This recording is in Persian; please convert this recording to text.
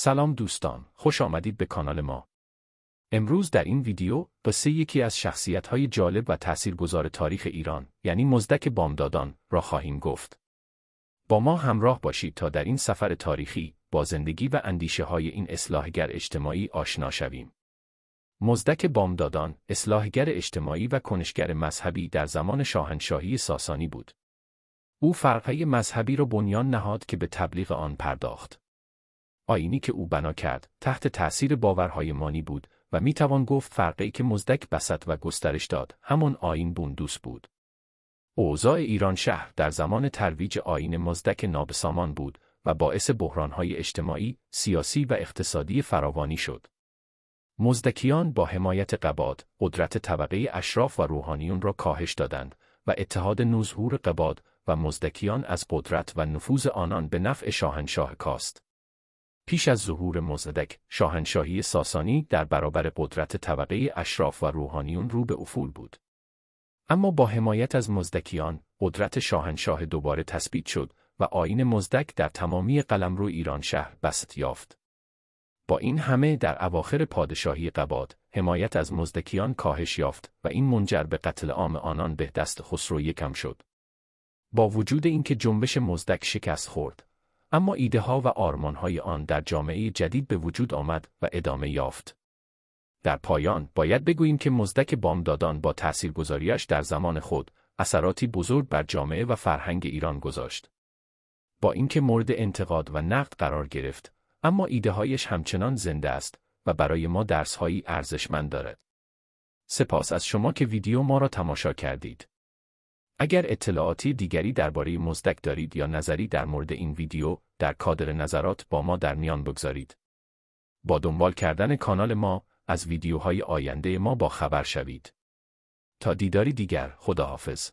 سلام دوستان، خوش آمدید به کانال ما. امروز در این ویدیو قصه یکی از شخصیت‌های جالب و تاثیرگذار تاریخ ایران، یعنی مزدک بامدادان، را خواهیم گفت. با ما همراه باشید تا در این سفر تاریخی با زندگی و اندیشه‌های این اصلاحگر اجتماعی آشنا شویم. مزدک بامدادان، اصلاحگر اجتماعی و کنشگر مذهبی در زمان شاهنشاهی ساسانی بود. او فرقه مذهبی را بنیان نهاد که به تبلیغ آن پرداخت. آیینی که او بنا کرد تحت تأثیر باورهای مانی بود و میتوان گفت فرقه‌ای که مزدک بسط و گسترش داد همان آیین بوندوس بود. اوضاع ایران شهر در زمان ترویج آیین مزدک نابسامان بود و باعث بحرانهای اجتماعی، سیاسی و اقتصادی فراوانی شد. مزدکیان با حمایت قباد، قدرت طبقه اشراف و روحانیون را کاهش دادند و اتحاد نوظهور قباد و مزدکیان از قدرت و نفوذ آنان به نفع شاهنشاه کاست. پیش از ظهور مزدک، شاهنشاهی ساسانی در برابر قدرت طبقه اشراف و روحانیون رو به افول بود. اما با حمایت از مزدکیان، قدرت شاهنشاه دوباره تثبیت شد و آیین مزدک در تمامی قلمرو ایران شهر بسط یافت. با این همه در اواخر پادشاهی قباد، حمایت از مزدکیان کاهش یافت و این منجر به قتل عام آنان به دست خسرو یکم شد. با وجود اینکه جنبش مزدک شکست خورد، اما ایده‌ها و آرمان‌های آن در جامعه جدید به وجود آمد و ادامه یافت. در پایان باید بگوییم که مزدک بامدادان با تأثیرگذاریش در زمان خود اثراتی بزرگ بر جامعه و فرهنگ ایران گذاشت. با اینکه مورد انتقاد و نقد قرار گرفت، اما ایده‌هایش همچنان زنده است و برای ما درس‌هایی ارزشمند دارد. سپاس از شما که ویدیو ما را تماشا کردید. اگر اطلاعاتی دیگری درباره مزدک دارید یا نظری در مورد این ویدیو، در کادر نظرات با ما در میان بگذارید. با دنبال کردن کانال ما، از ویدیوهای آینده ما با خبر شوید. تا دیداری دیگر، خداحافظ.